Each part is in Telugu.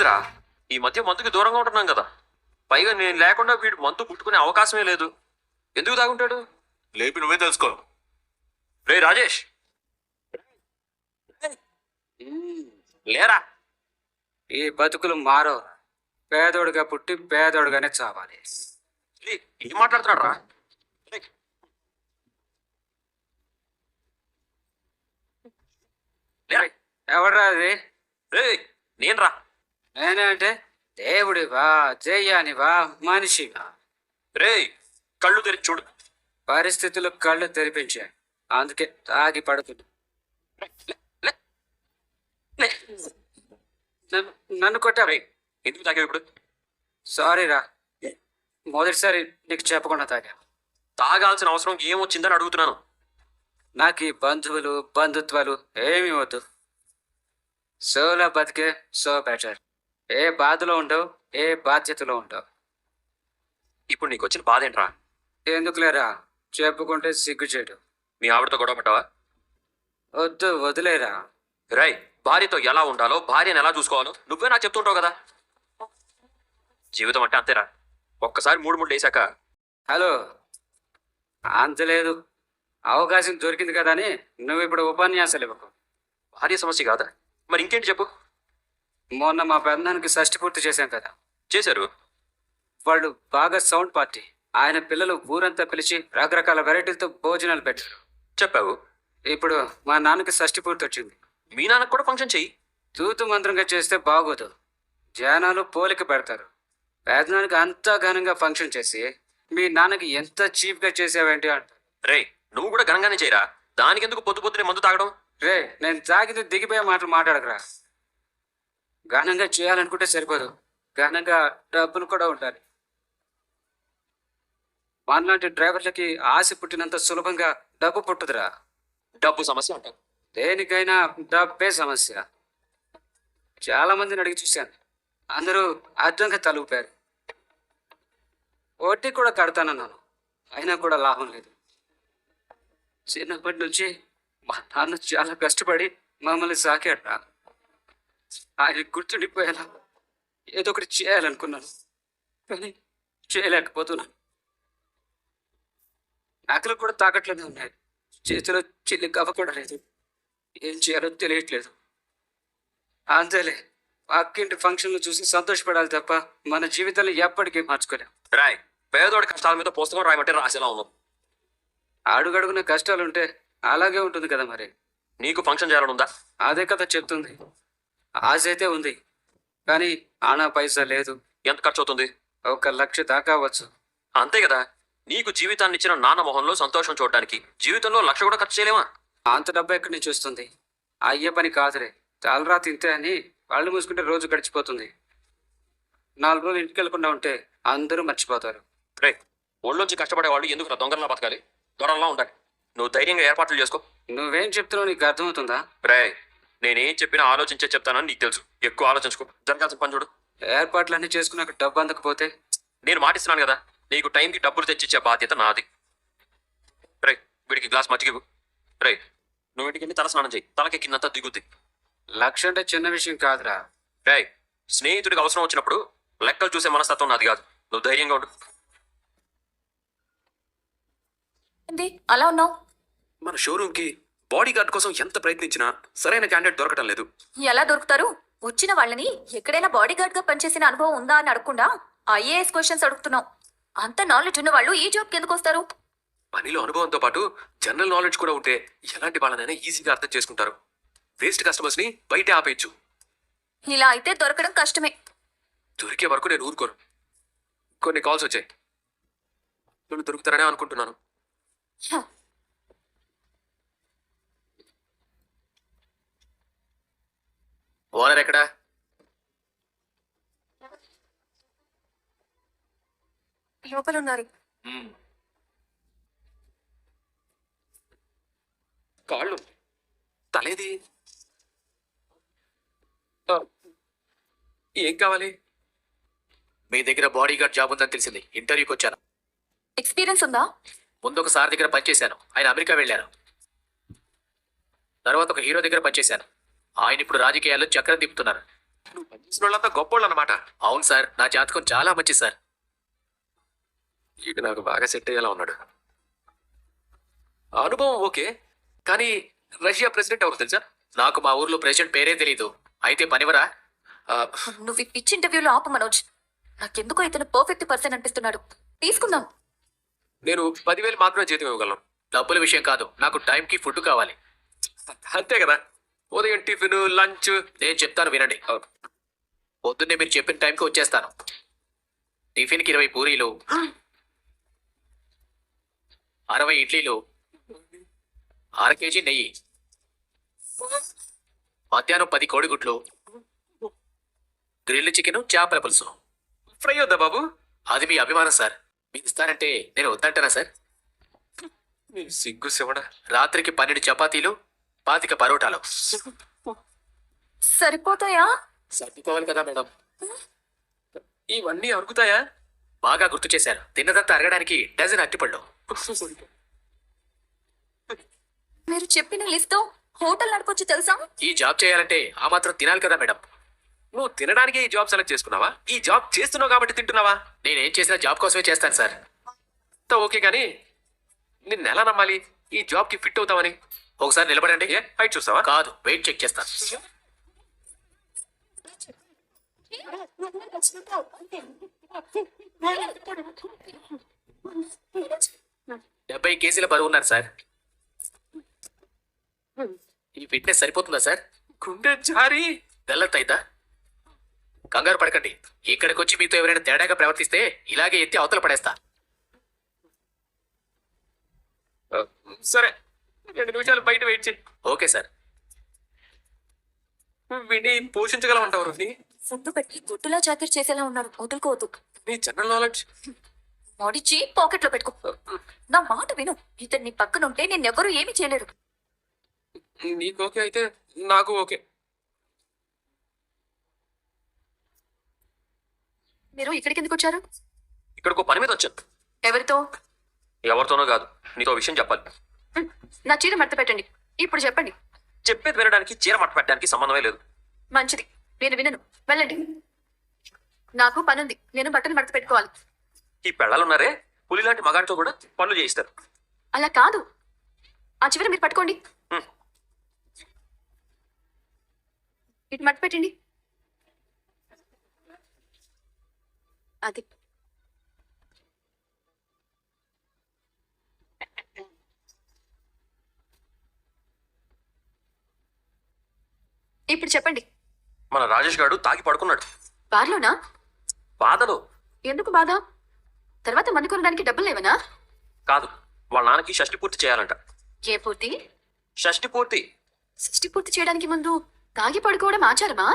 లేదురా, ఈ మధ్య మందుకి దూరంగా ఉంటున్నాం కదా. పైగా నేను లేకుండా వీడు మందు పుట్టుకునే అవకాశమే లేదు. ఎందుకు తాగుంటాడు? లేపి నువ్వే తెలుసుకో. రే రాజేష్, లేరా. ఈ బతుకులు మారో. పేదోడుగా పుట్టి పేదోడుగానే చావాలి. ఏం మాట్లాడుతున్నాడు రా? ఎవడ్రా అది? రే నేను రా. నేనే అంటే దేవుడివా, జయ్యానివా, మనిషివా? రే కళ్ళు తెరిచి చూడు. పరిస్థితులు కళ్ళు తెరిపించాయి, అందుకే తాగి పడుతుంది. నన్ను కొట్టావే. ఎందుకు తాగావు ఇప్పుడు? సారీ రా, మొదటిసారి నీకు చెప్పకుండా తాగా. తాగాల్సిన అవసరం ఏమొచ్చిందని అడుగుతున్నాను. నాకు ఈ బంధువులు బంధుత్వాలు ఏమీ వద్దు. సోలో బతికే సో బెటర్. ఏ బాధలో ఉండవు, ఏ బాధ్యతలో ఉండవు. ఇప్పుడు నీకు వచ్చిన బాధ ఏంట్రా? ఎందుకులేరా, చెప్పుకుంటే సిగ్గుచేటు. మీ ఆవిడతో గొడవ పడ్డావా? వద్దు, వదిలేరా. రై, భార్యతో ఎలా ఉండాలో, భార్యను ఎలా చూసుకోవాలో నువ్వే నాకు చెప్తుంటావు కదా. జీవితం అంటే అంతేరా, ఒక్కసారి మూడు మూడు వేసాక. హలో, అంతలేదు. అవకాశం దొరికింది కదా అని నువ్వు ఇప్పుడు ఉపన్యాసాలు ఇవ్వకు. భార్య సమస్య కాదా? మరి ఇంకేంటి చెప్పు. మొన్న మా పెద్దనానికి షష్టి పూర్తి చేశాం కదా. చేశారు. వాళ్ళు బాగా సౌండ్ పార్టీ. ఆయన పిల్లలు ఊరంతా పిలిచి రకరకాల వెరైటీలతో భోజనాలు పెట్టారు. చెప్పావు. ఇప్పుడు మా నాన్నకి షష్టి పూర్తి వచ్చింది. మీ నాన్నకు కూడా ఫంక్షన్ చెయ్యి. తూతు మంత్రంగా చేస్తే బాగోదు, జనాలు పోలిక పెడతారు. పెద్దనానికి అంతా ఘనంగా ఫంక్షన్ చేసి మీ నాన్నకి ఎంత చీప్గా చేసావేంటి అంటారు. రే నువ్వు కూడా ఘనంగానే చేయరా. దానికి ఎందుకు పొద్దు పొద్దునే మందు తాగడం? రే, నేను తాగితే దిగిపోయే మాటలు మాట్లాడకరా. ఘనంగా చేయాలనుకుంటే సరిపోదు, ఘనంగా డబ్బులు కూడా ఉండాలి. మనలాంటి డ్రైవర్లకి ఆశ పుట్టినంత సులభంగా డబ్బు పుట్టుదురా. డబ్బు సమస్య అంటావు. దేనికైనా డబ్బే సమస్య. చాలా మందిని అడిగి చూశాను, అందరూ అర్థంగా తలుపారు. వడ్డీ కూడా కడతానన్నాను, అయినా కూడా లాభం లేదు. చిన్నప్పటి నుంచి మా నాన్న చాలా కష్టపడి మమ్మల్ని సాకాడు. ఆయన గుర్తుండిపోయేలా ఏదో ఒకటి చేయాలనుకున్నాను, కానీ చేయలేకపోతున్నాను. ఆకలి కూడా తాకట్లేదు ఉన్నాయి, చేతిలో చిల్లి కవ్వ కూడా లేదు. ఏం చేయాలో తెలియట్లేదు. అంతేలే, అక్కింటి ఫంక్షన్లు చూసి సంతోషపడాలి తప్ప మన జీవితాన్ని ఎప్పటికీ మార్చుకోలేం. రాయ్, పేదోడి కష్టాల మీద పుస్తకం రాయమంటే రాసేలా ఉన్నావు. అడుగడుగున కష్టాలుంటే అలాగే ఉంటుంది కదా మరి. నీకు ఫంక్షన్ చేయాలని ఉందా? అదే కదా చెప్తుంది. ఆశ అయితే ఉంది, కానీ ఆనా పైసా లేదు. ఎంత ఖర్చు అవుతుంది? 1,00,000 దాకా అవ్వచ్చు. అంతే కదా. నీకు జీవితాన్ని ఇచ్చిన నాన్న మొహంలో సంతోషం చూడడానికి జీవితంలో 1,00,000 కూడా ఖర్చు చేయలేమా? అంత డబ్బు ఎక్కడి నుంచి వస్తుంది? అయ్యే పని కాదురే. చాలరా తింతే అని వాళ్ళు మూసుకుంటే రోజు గడిచిపోతుంది. 4 రోజులు ఇంటికి వెళ్ళకుండా ఉంటే అందరూ మర్చిపోతారు. రే, ఒళ్ళొంచి కష్టపడే వాళ్ళు ఎందుకు దొంగలా బతకాలి? దొరలా ఉండాలి. నువ్వు ధైర్యంగా ఏర్పాట్లు చేసుకో. నువ్వేం చెప్తున్నావు నీకు అర్థమవుతుందా? రే, నేనేం చెప్పినా ఆలోచించే చెప్తానని నీకు తెలుసు. ఎక్కువ ఆలోచించుకో. జరగాల్సిన పని చూడు. ఏర్పాట్లన్నీ చేసుకున్నాక డబ్బు అందకపోతే? నేను మాటిస్తున్నాను కదా, నీకు టైంకి డబ్బులు తెచ్చిచ్చే బాధ్యత నాది. రే, వీడికి గ్లాస్ మజ్జిగ. రే, నువ్వు ఇంటికి వెళ్ళి తల స్నానం చేయి. తలకెక్కిందంతా దిగుద్ది. 1,00,000 అంటే చిన్న విషయం కాదురా. రే, స్నేహితుడికి అవసరం వచ్చినప్పుడు లెక్కలు చూసే మనస్తత్వం నాది కాదు. నువ్వు ధైర్యంగా ఉండు. అలా ఉన్నావు? మన షోరూమ్ కి బాడీ గార్డ్ కోసం ఎంత ప్రయత్నించినా సరైన క్యాండిడేట్ దొరకటం లేదు. ఎలా దొరుకుతారు? వచ్చిన వాళ్ళని ఎక్కడైనా బాడీ గార్డ్ గా పనిచేసిన అనుభవం ఉందా అని అడగకుండా ఐఏఎస్ క్వశ్చన్స్ అడుగుతున్నావు. అంత నాలెడ్జ్ ఉన్న వాళ్ళు ఈ జాబ్కి ఎందుకు వస్తారు? పనిలో అనుభవంతో పాటు జనరల్ నాలెడ్జ్ కూడా ఉంటే ఎలాంటి వాళ్ళనైనా ఈజీగా అర్థం చేసుకుంటారు. వేస్ట్ కస్టమర్స్ ని బయటే ఆపేయచ్చు. ఇలా అయితే దొరకడం కష్టమే. దొరికే వరకు నేను ఊరుకోను. కొన్ని కాల్స్ వచ్చాయి, నువ్వు దొరుకుతారనే అనుకుంటున్నాను. హ, ఓనర్ ఎక్కడా? లోపల ఉన్నారు. కాళ్ళు, తలేది. ఏం కావాలి? మీ దగ్గర బాడీ గార్డ్ జాబ్ ఉందని తెలిసింది, ఇంటర్వ్యూకి వచ్చాను. ఎక్స్పీరియన్స్ ఉందా? ముందు ఒక సార్ దగ్గర పనిచేశాను, ఆయన అమెరికా వెళ్ళారు. తర్వాత ఒక హీరో దగ్గర పనిచేశాను, ఆయన ఇప్పుడు రాజకీయాల్లో చక్రం తిప్పుతున్నారు. తెలిసిన వాళ్ళంతా గొప్పోళ్ళు అన్నమాట. అవును సార్, నా జాతకం చాలా మంచి సార్. వీడు నాకు బాగా సెట్ అయ్యేలా ఉన్నాడు. ఆ అనుభవం ఓకే, కానీ రష్యా ప్రెసిడెంట్ ఎవరు తెలుసా? నాకు మా ఊర్లో ప్రెసిడెంట్ పేరే తెలీదు. అయితే పనివరా? ఆ, నువ్వు ఈ పిచ్ ఇంటర్వ్యూలో ఆపు మనోజ్. నాకెందుకో ఇతను పర్ఫెక్ట్ పర్సన్ అనిపిస్తున్నాడు. తీసుకుందాం. నేను 10,000 మాత్రమే జీతం ఇవ్వగలను. డబ్బుల విషయం కాదు, నాకు టైంకి ఫుడ్ కావాలి. అంతే కదా, ఉదయం టిఫిన్ లంచ్. నేను చెప్తాను వినండి. పొద్దున్నే మీరు చెప్పిన టైంకి వచ్చేస్తాను. టిఫిన్కి 20 పూరీలు, 60 ఇడ్లీలు, 1/2 కేజీ నెయ్యి, మధ్యాహ్నం 10 కోడిగుడ్లు, గ్రిల్ చికెన్, చేపల పులుసు. ఫ్రై వద్దా బాబు? అది మీ అభిమానం సార్. మీరు ఇస్తారంటే నేను వద్దంటానా సార్? నీ సిగ్గు శివడా. రాత్రికి 12 చపాతీలు, 25 పరోటాలు. సరిపోతాయా? సర్దుకోవాలి కదా మేడం. ఇవన్నీ అరుగుతాయా? బాగా గుర్తు చేశారు. తిన్నదంతా అరగడానికి డజన్ అట్టిపళ్ళు. మీరు చెప్పిన లిస్ట్తో హోటల్ నడపొచ్చు తెలుసా? ఈ జాబ్ చేయాలంటే ఆ మాత్రం తినాలి కదా మేడం. నువ్వు తినడానికే ఈ జాబ్ సెలెక్ట్ చేసుకున్నావా? ఈ జాబ్ చేస్తున్నావు కాబట్టి తింటున్నావా? నేనేం చేసినా జాబ్ కోసమే చేస్తాను సార్. అంతా ఓకే, కానీ నిన్ను ఎలా నమ్మాలి ఈ జాబ్ కి ఫిట్ అవుతావని? ఒకసారి నిలబడండి. ఏ హైట్ చూస్తావా? కాదు, వెయిట్ చెక్ చేస్తాను. 70 కేజీల బరువు ఉన్నారు సార్. ఈ ఫిట్నెస్ సరిపోతుందా సార్? గుండె జారి. గల్లత్తైతా? కంగారు పడకండి. ఇక్కడికి వచ్చి మీతో ఎవరైనా తేడాగా ప్రవర్తిస్తే ఇలాగే ఎత్తి అవతల పడేస్తా. సరే, 2 నిమిషాలు బయట వెయిట్ చేయి. Okay sir. వీడిని పోషించగలమంటావు రోహిణి? ఫుడ్ పెట్టి గుట్టులా చాకరీ చేసేలా ఉన్నాడు. వదులుకోవద్దు. నీ జనరల్ నాలెడ్జ్. మడిచి పాకెట్లో పెట్టుకో. నా మాట విను. ఇతను నీ పక్కనుంటే నిన్నెవరూ ఏమీ చేయలేరు. నీకు ఓకే అయితే నాకు ఓకే. మీరు ఇక్కడికి ఎందుకు వచ్చారు? ఇక్కడికి పని మీద వచ్చాను. ఎవరితో? ఎవరితోనో కాదు, నీతో విషయం చెప్పాలి. నా చీర మడత పెట్టండి. ఇప్పుడు చెప్పండి. చెప్పేది వినడానికి చీర మట్ట పెట్టడానికి సంబంధమే లేదు. మంచిది, నేను వినను. వెళ్ళండి. నాకు పనుంది. నేను బట్టలు మడత పెట్టుకోవాలి. ఈ పెళ్ళాలున్నారే, పులి లాంటి మగాడితో కూడా పనులు చేయిస్తారు. అలా కాదు. ఆ చివర మీరు పట్టుకోండి. హ్మ్. ఇటు మడత పెట్టండి. అది ఇప్పుడు చెప్పండి. మన రాజేష్ గారు తాగి పడుకున్నాడు. బార్లోనా? బాధలో ఎందుకు బాధ? తర్వాత మందు కొనడానికి డబ్బులు లేవనా? కాదు, వాళ్ళ నాన్నకి షష్టి పూర్తి చేయాలంట. ఏ పూర్తి? షష్టి పూర్తి సృష్టి పూర్తి చేయడానికి ముందు తాగి పడుకోవడం ఆచారమా?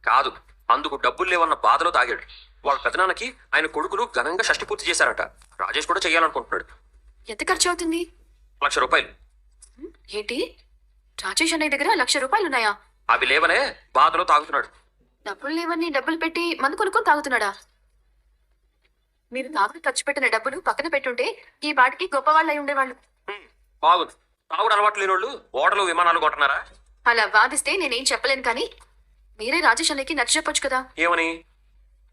కాదు, అందుకు డబ్బులు లేవన్న బాధలో తాగాడు. వాళ్ళ పెదనాన్నకి ఆయన కొడుకులు ఘనంగా షష్టి పూర్తి చేశారంట. రాజేష్ కూడా చేయాలనుకుంటున్నాడు. ఎంత ఖర్చు అవుతుంది? 1,00,000 రూపాయలు. ఏంటి? రాజేష్ అనే దగ్గర 1,00,000 రూపాయలు ఉన్నాయా? అవి లేవనే బాధలో తాగుతున్నాడు. డబ్బులు లేవని డబ్బులు పెట్టి మందు కొనుక్కొని తాగుతున్నాడా? మీరు తాగుడు ఖర్చు పెట్టిన డబ్బులు పక్కన పెట్టుంటే ఈ పాటికి గొప్పవాళ్ళు అయి ఉండేవాళ్ళు. బాగుంది. తాగుడు అలవాటు లేని వాళ్ళు ఓడలు విమానాలు కొంటున్నారా? అలా వాదిస్తే నేనేం చెప్పలేను, కానీ మీరే రాజేష్ అన్నయ్యకి నచ్చ చెప్పొచ్చు కదా. ఏమని?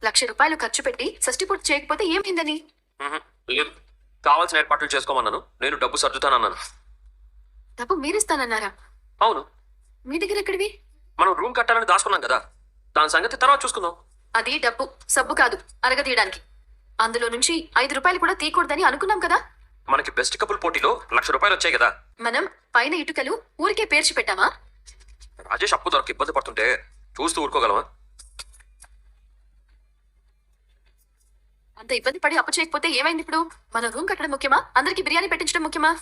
1,00,000 రూపాయలు ఖర్చు పెట్టి షష్టి పూర్తి చేయకపోతే ఏమైందని? లేదు, కావాల్సిన ఏర్పాట్లు చేసుకోమన్నాను. నేను డబ్బు సర్దుతానన్నాను. డబ్బు మీరిస్తానన్నారా? అవును, మీ దగ్గర ఎక్కడివి? మనం రూమ్ కట్టాలని దాచుకున్నాం కదా, దాని సంగతి తర్వాత చూసుకుందాం. అది డబ్బు, సబ్బు కాదు అరగదీయడానికి. అందులో నుంచి 5 రూపాయలు కూడా తీయకూడదని అనుకున్నాం కదా. మనకి బెస్ట్ కపుల్ పోటీలో 1,00,000 రూపాయలు వచ్చాయి కదా. మనం పైన ఇటుకలు ఊరికే పేర్చి పెట్టామా? రాజేష్ అప్పు దొరక ఇబ్బంది పడుతుంటే చూస్తూ ఊరుకోగలమా? అంత ఇబ్బంది పడి అప్పు చేయకపోతే ఏమైంది ఇప్పుడు? మన రూమ్ కట్టడం ముఖ్యమా, అందరికి బిర్యానీ పెట్టించడం ముఖ్యమా?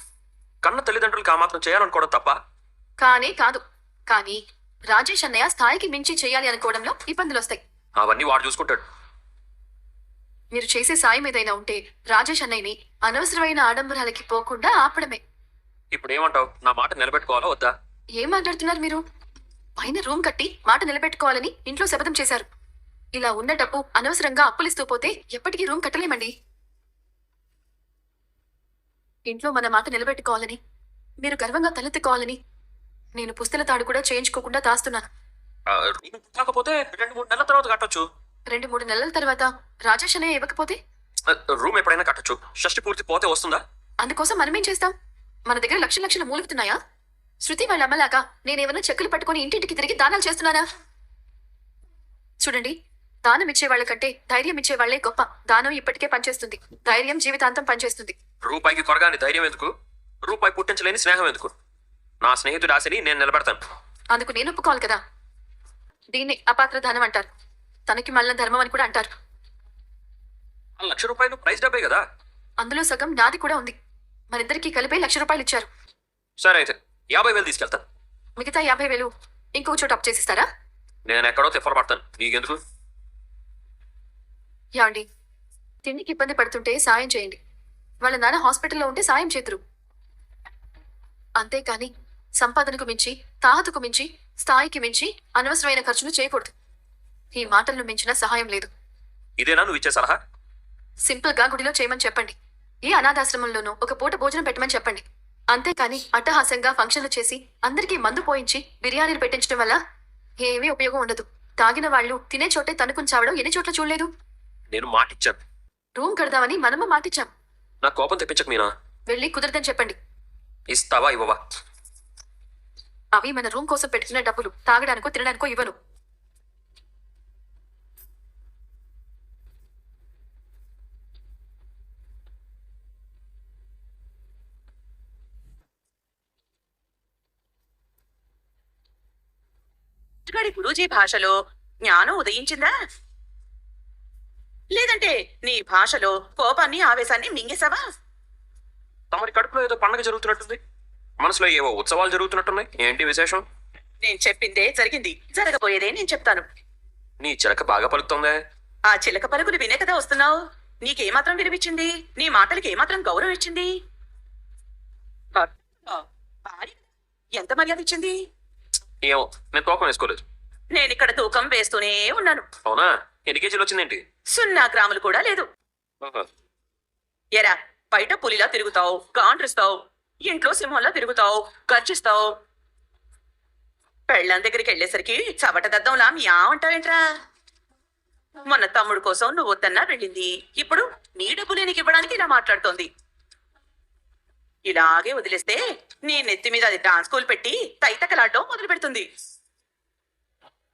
కన్న తల్లిదండ్రులకి ఆ మాత్రం చేయాలనుకోవడం తప్ప? కానే కాదు. కానీ రాజేష్ అన్నయ్య స్థాయికి మించి చేయాలి అనుకోవడంలో ఇబ్బందులు వస్తాయి. అవన్నీ వాడు చూసుకుంటాడు. మీరు చేసే సాయం ఏదైనా ఉంటే రాజేష్ అన్నయ్యని అనవసరమైన ఆడంబరాలకి పోకుండా ఆపడమే. ఇప్పుడు ఏమంటావు? నా మాట నిలబెట్టుకోవాలా వద్దా? ఏం మాట్లాడుతున్నారు మీరు? పైన రూమ్ కట్టి మాట నిలబెట్టుకోవాలని ఇంట్లో శపథం చేశారు. ఇలా ఉన్న డబ్బు అనవసరంగా అప్పులిస్తూ పోతే ఎప్పటికీ రూమ్ కట్టలేమండి. ఇంట్లో మన మాట నిలబెట్టుకోవాలని, మీరు గర్వంగా తలెత్తుకోవాలని నేను పుస్తల తాడు కూడా చేయించుకోకుండా దాస్తున్నాను. కాకపోతే 2-3 నెలల తర్వాత కట్టొచ్చు. 2-3 నెలల తర్వాత రాజేష్ అనే ఇవ్వకపోతే రూమ్ ఎప్పుడైనా కట్టొచ్చు. షష్టి పూర్తి పోతే వస్తుందా? అందుకోసం మనమేం చేస్తాం? మన దగ్గర లక్షలు మూలుగుతున్నాయా? శృతి వాళ్ళ అమ్మలాగా నేనేమన్నా చెక్కులు పట్టుకొని ఇంటింటికి తిరిగి దానాలు చేస్తున్నానా? చూడండి, దానం ఇచ్చే వాళ్ళకంటే ధైర్యం ఇచ్చే వాళ్లే గొప్ప. దానం ఇప్పటికే పనిచేస్తుంది, ధైర్యం జీవితాంతం పనిచేస్తుంది. రూపాయికి కొరగాని ధైర్యం ఎందుకు? రూపాయి పుట్టించలేని స్నేహం ఎందుకు? నా స్నేహితుడి ఆశని నేను నిలబెడతాను. అందుకు నేను ఒప్పుకోవాలి కదా. దీన్ని అపాత్ర దానం అంటారు, తనకి మళ్ళీ ధర్మం అని కూడా అంటారు. ఆ ₹1,00,000 ప్రైస్ డబ్బే కదా. అందులో సగం నాది కూడా ఉంది. మనిద్దరికి కలిపి ₹1,00,000 ఇచ్చారు. సరే అయితే 50,000 తీసుకెళ్తాను. మిగతా 50,000 ఇంకొక చోట అప్పు చేసిస్తారా? నేను ఎక్కడో తిప్పలు నీకెందుకు? యాండి, తిండికి ఇబ్బంది పడుతుంటే సాయం చేయండి. వాళ్ళ నాన్న హాస్పిటల్లో ఉంటే సాయం చేతురు. అంతేకాని సంపాదనకు మించి, తాహతుకు మించి, స్థాయికి మించి అనవసరమైన ఖర్చులు చేయకూడదు. ఈ మాటలను మించిన సహాయం లేదు. ఇదేనా నువ్వు ఇచ్చే సలహా? సింపుల్ గా గుడిలో చేయమని చెప్పండి. ఏ అనాథాశ్రమంలోనూ ఒక పూట భోజనం పెట్టమని చెప్పండి. అంతేకాని అట్టహాసంగా ఫంక్షన్లు చేసి అందరికీ మందు పోయించి బిర్యానీలు పెట్టించడం వల్ల ఏమీ ఉపయోగం ఉండదు. తాగిన వాళ్ళు తినే చోటే తనుకుని చావడం ఎన్ని చోట్ల చూడలేదు. నేను మాటిచ్చాను. రూమ్ కడదామని మనము మాటిచ్చాం. నా కోపం తెప్పించక మీనా. వెళ్ళి కుదరదని చెప్పండి. ఇస్తావా ఇవ్వవా? అవి మన రూమ్ కోసం పెట్టుకున్న డబ్బులు, తాగడానికో తినడానికో ఇవ్వను. గడి గురూజీ భాషలో జ్ఞానం ఉదయించిందా, లేదంటే నీ భాషలో కోపాన్ని ఆవేశాన్ని మింగేశావా? తమరి కడుపులో ఏదో పండగ జరుగుతున్నట్టుంది, మనసులో ఏవో ఉత్సవాలు జరుగుతున్నట్టున్నాయి. ఏంటి విశేషం? నేను చెప్పిందే జరిగింది, జరగబోయేదే నేను చెప్తాను. నీ చిలక బాగా పలుకుతుందే. ఆ చిలక పలుకులు వినే కదా వస్తున్నావు. నీకేమాత్రం విలువిచ్చింది? నీ మాటలకి ఏమాత్రం గౌరవం ఇచ్చింది? భార్య ఎంత మర్యాద ఇచ్చింది? ఏమో, నేను తూకం వేసుకోలేదు. నేనిక్కడ తూకం వేస్తూనే ఉన్నాను. అవునా? ఎన్ని కేజీలు వచ్చిందేంటి? 0 గ్రాములు కూడా లేదు. ఎరా, బయట పులిలా తిరుగుతావు, గాండ్రిస్తావు, ఇంట్లో సింహంలా తిరుగుతావు, గర్జిస్తావు. పెళ్ళాం దగ్గరికి వెళ్ళేసరికి చవట దద్దంలా మియా అంటావేంట్రా? మొన్న తమ్ముడు కోసం నువ్వు వద్దన్నా వెళ్ళింది, ఇప్పుడు నీ డబ్బులే నీకు ఇవ్వడానికి ఇలా మాట్లాడుతోంది. ఇలాగే వదిలేస్తే నీ నెత్తి మీద అది డాన్స్ స్కూల్ పెట్టి తైతకలాడడం మొదలు పెడుతుంది.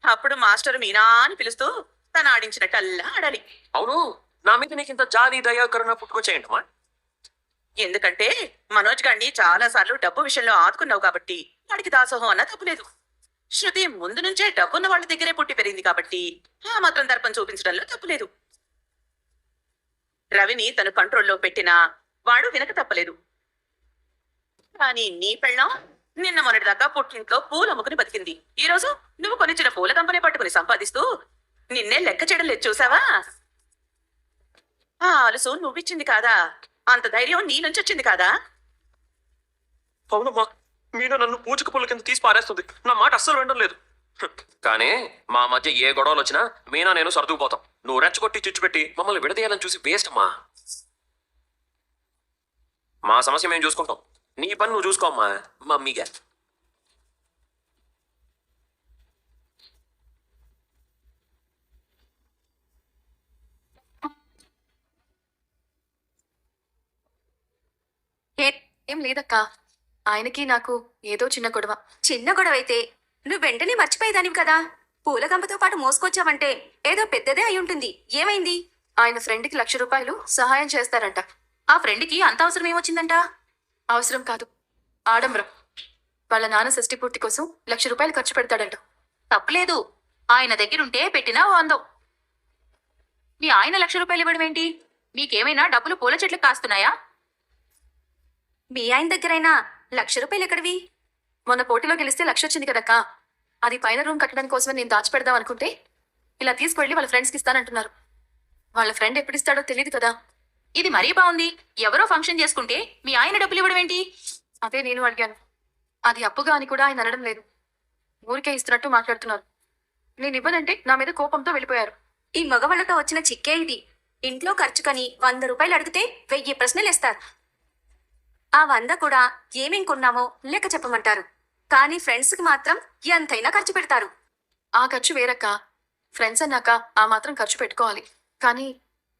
అప్పుడు మాస్టర్ మీనా అని పిలుస్తూ తను ఆడించినట్టల్లా ఆడాలి. అవును, నా మీద నీకు ఇంత జాలి దయా కరుణ పుట్టుకొచ్చేయంటమా? ఎందుకంటే మనోజ్ గారిని చాలా సార్లు డబ్బు విషయంలో ఆదుకున్నావు కాబట్టి వాడికి దాసోహం అన్న తప్పులేదు. శృతి ముందు నుంచే డబ్బున్న వాళ్ళ దగ్గరే పుట్టి పెరిగింది కాబట్టి ఆ మాత్రం దర్పం చూపించడంలో తప్పులేదు. రవిని తను కంట్రోల్లో పెట్టినా వాడు వినక తప్పలేదు. కానీ నీ పెళ్ళం నిన్న మొన్నటిదాకా పుట్టింట్లో పూలు అమ్ముకుని బతికింది. ఈ రోజు నువ్వు కొనిచ్చిన పూల కంపెనీ పట్టుకుని సంపాదిస్తూ నిన్నే లెక్క చేయడం లేదు, చూసావా? ఆ అలుసు నువ్విచ్చింది కాదా, అంత ధైర్యం నీ నుంచి వచ్చింది కాదా? అవునమ్మా, మీనా నన్ను పూచిక పుల్ల కింద తీసి పారేస్తుంది. నా మాట అస్సలు వినడం లేదు. కానీ మా మధ్య ఏ గొడవలు వచ్చినా మీనా నేను సర్దుకుపోతాం. నువ్వు రెచ్చగొట్టి చిచ్చుపెట్టి మమ్మల్ని విడదీయాలని చూసి వేస్ట్ అమ్మా. మా సమస్య మేము చూసుకుంటాం, నీ పని నువ్వు చూసుకోమ్మా మమ్మీగా. ఏం లేదక్కా, ఆయనకి నాకు ఏదో చిన్న గొడవ. చిన్న గొడవ అయితే నువ్వు వెంటనే మర్చిపోయేదానివి కదా. పూల గంపతో పాటు మోసుకొచ్చావంటే ఏదో పెద్దదే అయి ఉంటుంది. ఏమైంది? ఆయన ఫ్రెండ్కి ₹1,00,000 సహాయం చేస్తారంట. ఆ ఫ్రెండ్కి అంత అవసరం ఏమొచ్చిందంట? అవసరం కాదు, ఆడంబరం. వాళ్ళ నాన్న షష్ఠి పూర్తి కోసం ₹1,00,000 ఖర్చు పెడతాడంట. తప్పులేదు, ఆయన దగ్గరుంటే పెట్టినా ఓ అందం. మీ ఆయన ₹1,00,000 ఇవ్వడం ఏంటి? మీకేమైనా డబ్బులు పూల చెట్లు కాస్తున్నాయా? మీ ఆయన దగ్గరైనా ₹1,00,000 ఎక్కడివి? మొన్న పోటీలో గెలిస్తే 1,00,000 వచ్చింది కదక్కా. అది పైన రూమ్ కట్టడం కోసమే నేను దాచిపెడదాం అనుకుంటే ఇలా తీసుకెళ్ళి వాళ్ళ ఫ్రెండ్స్కి ఇస్తానంటున్నారు. వాళ్ళ ఫ్రెండ్ ఎప్పుడిస్తాడో తెలియదు కదా. ఇది మరీ బాగుంది. ఎవరో ఫంక్షన్ చేసుకుంటే మీ ఆయన డబ్బులు ఇవ్వడం ఏంటి? అదే నేను అడిగాను. అది అప్పుగా అని కూడా ఆయన అనడం లేదు. ఊరికే ఇస్తున్నట్టు మాట్లాడుతున్నారు. నేను ఇవ్వనంటే నా మీద కోపంతో వెళ్ళిపోయారు. ఈ మగవాళ్ళతో వచ్చిన చిక్కే ఇది. ఇంట్లో ఖర్చుకని ₹100 అడిగితే 1000 ప్రశ్నలు ఇస్తారు. ఆ 100 కూడా ఏమేం కొన్నామో లెక్క చెప్పమంటారు. కానీ ఫ్రెండ్స్కి మాత్రం ఎంతైనా ఖర్చు పెడతారు. ఆ ఖర్చు వేరక్క. ఫ్రెండ్స్ అన్నాక ఆ మాత్రం ఖర్చు పెట్టుకోవాలి. కానీ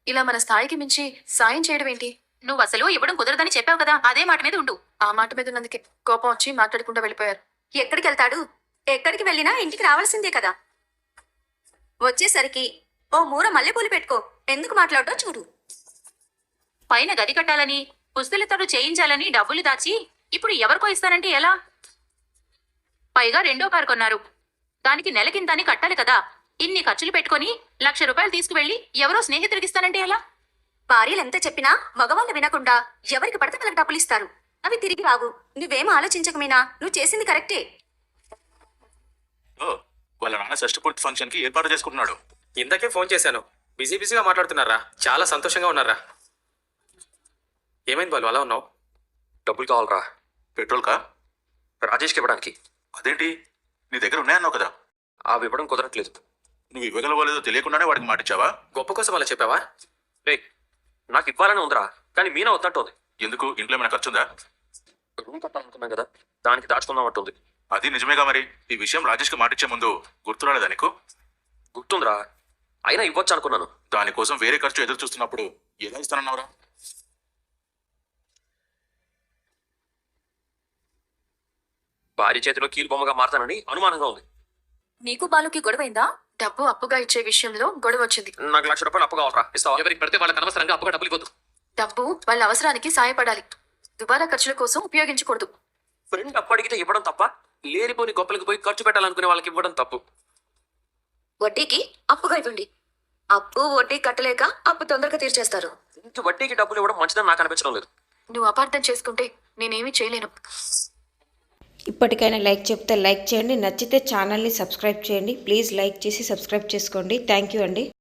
ఇలా మన స్థాయికి మించి సాయం చేయడం ఏంటి? నువ్వు అసలు ఇవ్వడం కుదరదని చెప్పావు కదా, అదే మాట మీద ఉండు. ఆ మాట మీద ఉన్నందుకే కోపం వచ్చి మాట్లాడకుండా వెళ్ళిపోయారు. ఎక్కడికి వెళ్తాడు? ఎక్కడికి వెళ్ళినా ఇంటికి రావాల్సిందే కదా. వచ్చేసరికి ఓ మూర మల్లెపూలు పెట్టుకో. ఎందుకు మాట్లాడటో చూడు. పైన గది కట్టాలని పుస్తలతో చేయించాలని డబ్బులు దాచి ఇప్పుడు ఎవరికో ఇస్తానంటే ఎలా? పైగా రెండో కారు కొన్నారు, దానికి నెలకింతని కట్టాలి కదా. ఇన్ని ఖర్చులు పెట్టుకొని 1,00,000 రూపాయలు తీసుకువెళ్ళి ఎవరో స్నేహితుడికి ఇస్తానంటే ఎలా? భార్యలు ఎంత చెప్పినా మగవాళ్ళు వినకుండా ఎవరికి పడితే వాళ్ళకి డబ్బులు ఇస్తారు. అవి తిరిగి రావు. నువ్వేం ఆలోచించక మీనా, నువ్వు చేసింది కరెక్టే. ఓ, వాళ్ళ నాన్న షష్ఠపూర్తి ఫంక్షన్ కి ఏర్పాటు చేసుకుంటున్నాడు. ఇందాకే ఫోన్ చేశాను. బిజీగా మాట్లాడుతున్నారా? చాలా సంతోషంగా ఉన్నారా? ఏమైంది బాలు అలా ఉన్నావు? డబ్బులు కావాలరా, పెట్రోల్ కా? రాజేష్కి ఇవ్వడానికి. అదేంటి, నీ దగ్గర ఉన్నాయన్నావు కదా. అవి ఇవ్వడం కుదరట్లేదు. నువ్వు ఇవ్వగలవలేదో తెలియకుండానే వాడికి మాటిచ్చావా? గొప్ప కోసం అలా చెప్పావా? రే, నాకు ఇవ్వాలని ఉందిరా, కానీ మీనా వద్దంటోంది. ఎందుకు, ఇంట్లో ఏమైనా ఖర్చుందా? రూమ్ కట్టాలనుకున్నాం కదా, దానికి దాచుకుందాం అంటుంది. అది నిజమేగా. మరి ఈ విషయం రాజేష్కి మాటిచ్చే ముందు గుర్తురాలేదా నీకు? గుర్తుందిరా, అయినా ఇవ్వచ్చు అనుకున్నాను. దానికోసం వేరే ఖర్చు ఎదురు చూస్తున్నప్పుడు ఎలా ఇస్తానన్నావురా? భార్య చేతిలో కీలు బొమ్మగా మారతానని అనుమానంగా ఉంది. నీకు బాలుకి గొడవైందా? డబ్బు అప్పుగా ఇచ్చే విషయంలో గొడవ వచ్చింది. నాకు 1,00,000 రూపాయలు అప్పు కావాలరా, ఇస్తావా? ఎవరికి పడితే వాళ్ళకి అనవసరంగా అప్పుగా డబ్బులు ఇవ్వద్దు. డబ్బు వాళ్ళ అవసరానికి సాయపడాలి, దుబారా ఖర్చుల కోసం ఉపయోగించకూడదు. ఫ్రెండ్ అప్పు అడిగితే ఇవ్వడం తప్ప? లేనిపోని గొప్పలకి పోయి ఖర్చు పెట్టాలనుకునే వాళ్ళకి ఇవ్వడం తప్పు. వడ్డీకి అప్పుగా ఇవ్వండి. అప్పు వడ్డీ కట్టలేక అప్పు తొందరగా తీర్చేస్తారు. ఇంటి వడ్డీకి డబ్బులు ఇవ్వడం మంచిదని నాకు అనిపించడం లేదు. నువ్వు అపార్థం చేసుకుంటే నేనేమీ చేయలేను. ఇప్పటికైనా లైక్ చెప్తే లైక్ చేయండి, నచ్చితే ఛానల్ని సబ్స్క్రైబ్ చేయండి. ప్లీజ్ లైక్ చేసి సబ్స్క్రైబ్ చేసుకోండి. థ్యాంక్ యూ అండి.